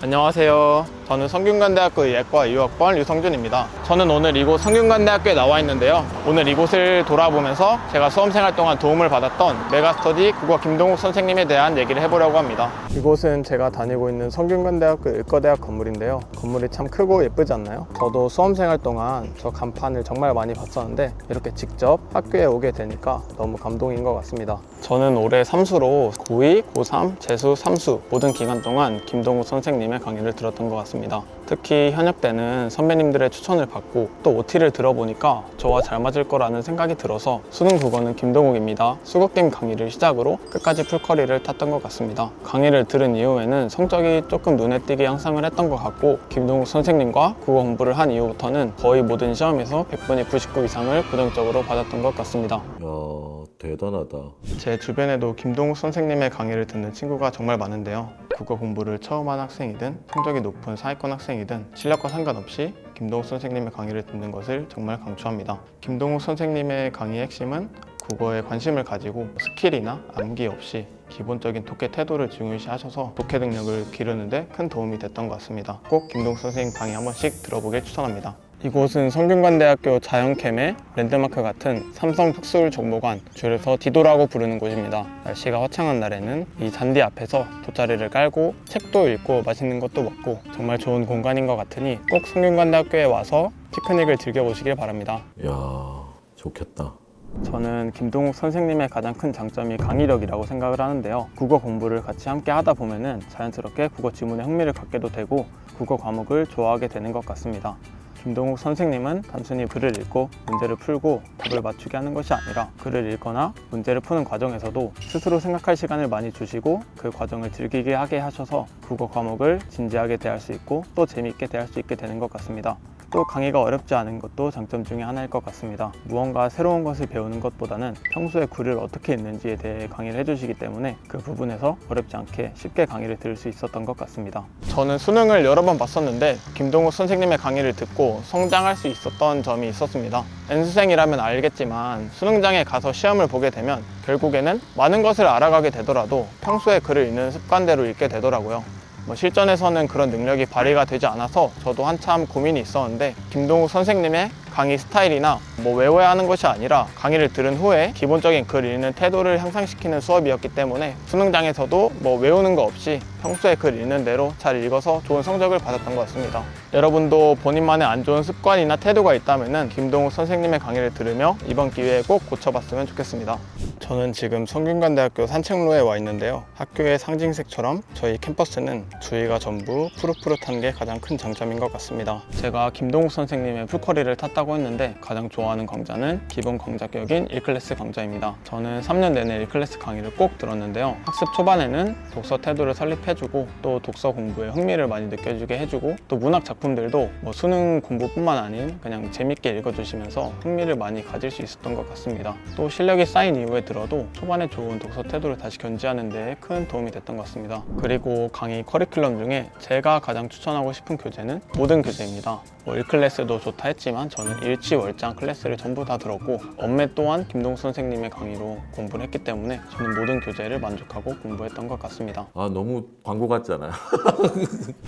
안녕하세요. 저는 성균관대학교 의예과 2학번 류성준입니다. 저는 오늘 이곳 성균관대학교에 나와 있는데요. 오늘 이곳을 돌아보면서 제가 수험생활 동안 도움을 받았던 메가스터디 국어 김동욱 선생님에 대한 얘기를 해보려고 합니다. 이곳은 제가 다니고 있는 성균관대학교 의과대학 건물인데요. 건물이 참 크고 예쁘지 않나요? 저도 수험생활 동안 저 간판을 정말 많이 봤었는데 이렇게 직접 학교에 오게 되니까 너무 감동인 것 같습니다. 저는 올해 삼수로 고2, 고3, 재수, 삼수 모든 기간 동안 김동욱 선생님의 강의를 들었던 것 같습니다. 특히 현역 때는 선배님들의 추천을 받고 또 OT를 들어보니까 저와 잘 맞을 거라는 생각이 들어서 수능 국어는 김동욱입니다. 수국김 강의를 시작으로 끝까지 풀커리를 탔던 것 같습니다. 강의를 들은 이후에는 성적이 조금 눈에 띄게 향상을 했던 것 같고 김동욱 선생님과 국어 공부를 한 이후부터는 거의 모든 시험에서 100분의 99 이상을 고정적으로 받았던 것 같습니다. 대단하다. 제 주변에도 김동욱 선생님의 강의를 듣는 친구가 정말 많은데요. 국어 공부를 처음 한 학생이든 성적이 높은 상위권 학생이든 실력과 상관없이 김동욱 선생님의 강의를 듣는 것을 정말 강추합니다. 김동욱 선생님의 강의의 핵심은 국어에 관심을 가지고 스킬이나 암기 없이 기본적인 독해 태도를 중요시하셔서 독해 능력을 기르는 데 큰 도움이 됐던 것 같습니다. 꼭 김동욱 선생님 강의 한 번씩 들어보길 추천합니다. 이곳은 성균관대학교 자연캠의 랜드마크 같은 삼성학술정보관, 줄여서 디도라고 부르는 곳입니다. 날씨가 화창한 날에는 이 잔디 앞에서 돗자리를 깔고 책도 읽고 맛있는 것도 먹고 정말 좋은 공간인 것 같으니 꼭 성균관대학교에 와서 피크닉을 즐겨보시길 바랍니다. 이야, 좋겠다. 저는 김동욱 선생님의 가장 큰 장점이 강의력이라고 생각을 하는데요. 국어 공부를 같이 함께 하다 보면은 자연스럽게 국어 지문에 흥미를 갖게도 되고 국어 과목을 좋아하게 되는 것 같습니다. 김동욱 선생님은 단순히 글을 읽고 문제를 풀고 답을 맞추게 하는 것이 아니라 글을 읽거나 문제를 푸는 과정에서도 스스로 생각할 시간을 많이 주시고 그 과정을 즐기게 하게 하셔서 국어 과목을 진지하게 대할 수 있고 또 재미있게 대할 수 있게 되는 것 같습니다. 또 강의가 어렵지 않은 것도 장점 중에 하나일 것 같습니다. 무언가 새로운 것을 배우는 것보다는 평소에 글을 어떻게 읽는지에 대해 강의를 해주시기 때문에 그 부분에서 어렵지 않게 쉽게 강의를 들을 수 있었던 것 같습니다. 저는 수능을 여러 번 봤었는데 김동욱 선생님의 강의를 듣고 성장할 수 있었던 점이 있었습니다. N수생이라면 알겠지만 수능장에 가서 시험을 보게 되면 결국에는 많은 것을 알아가게 되더라도 평소에 글을 읽는 습관대로 읽게 되더라고요. 실전에서는 그런 능력이 발휘가 되지 않아서 저도 한참 고민이 있었는데 김동욱 선생님의 강의 스타일이나 외워야 하는 것이 아니라 강의를 들은 후에 기본적인 글 읽는 태도를 향상시키는 수업이었기 때문에 수능장에서도 외우는 거 없이 평소에 글 읽는 대로 잘 읽어서 좋은 성적을 받았던 것 같습니다. 여러분도 본인만의 안 좋은 습관이나 태도가 있다면 김동욱 선생님의 강의를 들으며 이번 기회에 꼭 고쳐봤으면 좋겠습니다. 저는 지금 성균관대학교 산책로에 와 있는데요. 학교의 상징색처럼 저희 캠퍼스는 주위가 전부 푸릇푸릇한 게 가장 큰 장점인 것 같습니다. 제가 김동욱 선생님의 풀커리를 탔다고 했는데 가장 좋아하는 강좌는 기본 강좌격인 1클래스 강좌입니다. 저는 3년 내내 1클래스 강의를 꼭 들었는데요. 학습 초반에는 독서 태도를 설립해주고 또 독서 공부에 흥미를 많이 느껴주게 해주고 또 문학 작품들도 수능 공부뿐만 아닌 그냥 재밌게 읽어주시면서 흥미를 많이 가질 수 있었던 것 같습니다. 또 실력이 쌓인 이후에 들어도 초반에 좋은 독서 태도를 다시 견지하는 데 큰 도움이 됐던 것 같습니다. 그리고 강의 커리큘럼 중에 제가 가장 추천하고 싶은 교재는 모든 교재입니다. 1클래스도 좋다 했지만 저는 일치월장 클래스를 전부 다 들었고 엄매 또한 김동욱 선생님의 강의로 공부를 했기 때문에 저는 모든 교재를 만족하고 공부했던 것 같습니다. 너무 광고 같잖아요.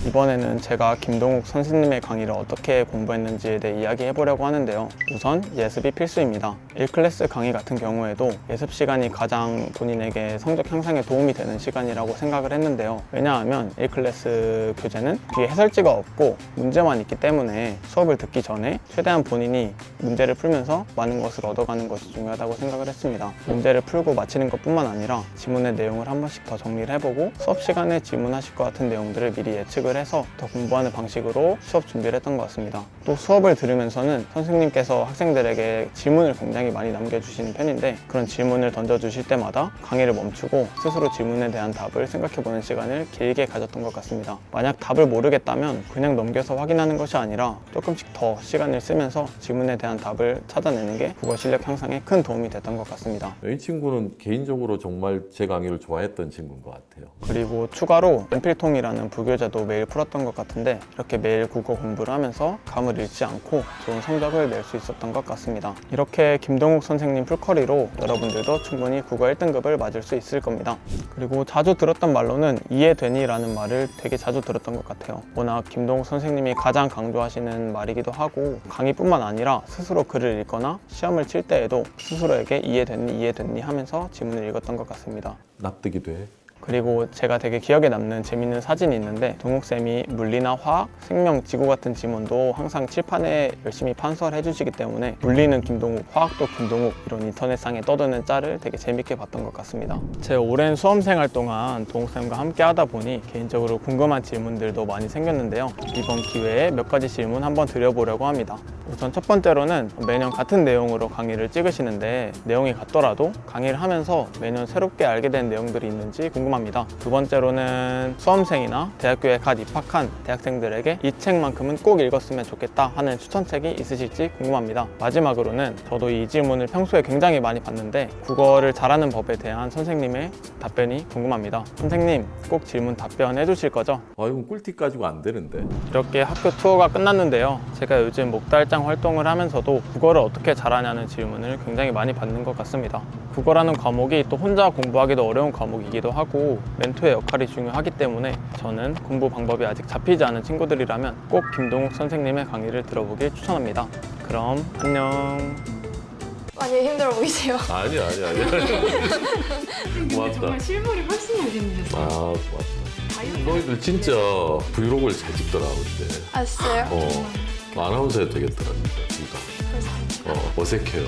이번에는 제가 김동욱 선생님의 강의를 어떻게 공부했는지에 대해 이야기해보려고 하는데요. 우선 예습이 필수입니다. 1클래스 강의 같은 경우에도 예습 시간이 가장 본인에게 성적 향상에 도움이 되는 시간이라고 생각을 했는데요. 왜냐하면 1클래스 교재는 뒤에 해설지가 없고 문제만 있기 때문에 수업을 듣기 전에 최대한 본인이 문제를 풀면서 많은 것을 얻어가는 것이 중요하다고 생각을 했습니다. 문제를 풀고 마치는 것뿐만 아니라 지문의 내용을 한 번씩 더 정리를 해보고 수업 시간에 질문하실 것 같은 내용들을 미리 예측을 해서 더 공부하는 방식으로 수업 준비를 했던 것 같습니다. 또 수업을 들으면서는 선생님께서 학생들에게 질문을 굉장히 많이 남겨주시는 편인데 그런 질문을 던져주실 때마다 강의를 멈추고 스스로 질문에 대한 답을 생각해보는 시간을 길게 가졌던 것 같습니다. 만약 답을 모르겠다면 그냥 넘겨서 확인하는 것이 아니라 조금씩 더 시간을 쓰면서 질문에 대한 답을 찾아내는 게 국어 실력 향상에 큰 도움이 됐던 것 같습니다. 이 친구는 개인적으로 정말 제 강의를 좋아했던 친구인 것 같아요. 그리고 추가로 연필통이라는 부교재도 매일 풀었던 것 같은데 이렇게 매일 국어 공부를 하면서 감을 잃지 않고 좋은 성적을 낼 수 있었던 것 같습니다. 이렇게 김동욱 선생님 풀커리로 여러분들도 해도 충분히 국어 1등급을 맞을 수 있을 겁니다. 그리고 자주 들었던 말로는 이해되니 라는 말을 되게 자주 들었던 것 같아요. 워낙 김동욱 선생님이 가장 강조하시는 말이기도 하고 강의뿐만 아니라 스스로 글을 읽거나 시험을 칠 때에도 스스로에게 이해됐니 하면서 지문을 읽었던 것 같습니다. 납득이 돼. 그리고 제가 되게 기억에 남는 재밌는 사진이 있는데 동욱쌤이 물리나 화학, 생명, 지구 같은 지문도 항상 칠판에 열심히 판서를 해주시기 때문에 물리는 김동욱, 화학도 김동욱 이런 인터넷상에 떠드는 짤을 되게 재밌게 봤던 것 같습니다. 제 오랜 수험생활 동안 동욱쌤과 함께 하다 보니 개인적으로 궁금한 질문들도 많이 생겼는데요. 이번 기회에 몇 가지 질문 한번 드려보려고 합니다. 우선 첫 번째로는 매년 같은 내용으로 강의를 찍으시는데 내용이 같더라도 강의를 하면서 매년 새롭게 알게 된 내용들이 있는지 궁금합니다. 두 번째로는 수험생이나 대학교에 갓 입학한 대학생들에게 이 책만큼은 꼭 읽었으면 좋겠다 하는 추천책이 있으실지 궁금합니다. 마지막으로는 저도 이 질문을 평소에 굉장히 많이 받는데 국어를 잘하는 법에 대한 선생님의 답변이 궁금합니다. 선생님 꼭 질문 답변해 주실 거죠? 이건 꿀팁 가지고 안 되는데. 이렇게 학교 투어가 끝났는데요. 제가 요즘 목달장 활동을 하면서도 국어를 어떻게 잘하냐는 질문을 굉장히 많이 받는 것 같습니다. 국어라는 과목이 또 혼자 공부하기도 어려운 과목이기도 하고 멘토의 역할이 중요하기 때문에 저는 공부 방법이 아직 잡히지 않은 친구들이라면 꼭 김동욱 선생님의 강의를 들어보길 추천합니다. 그럼 안녕. 많이 힘들어 보이세요. 아니야. 근데 고맙다. 정말 실물이 훨씬 잘생겼어. 고맙다. 너희들 진짜 브이로그를 잘 찍더라 근데. 아, 진짜요? 아나운서 해도 되겠더라 진짜. 감사합니다. 어색해요.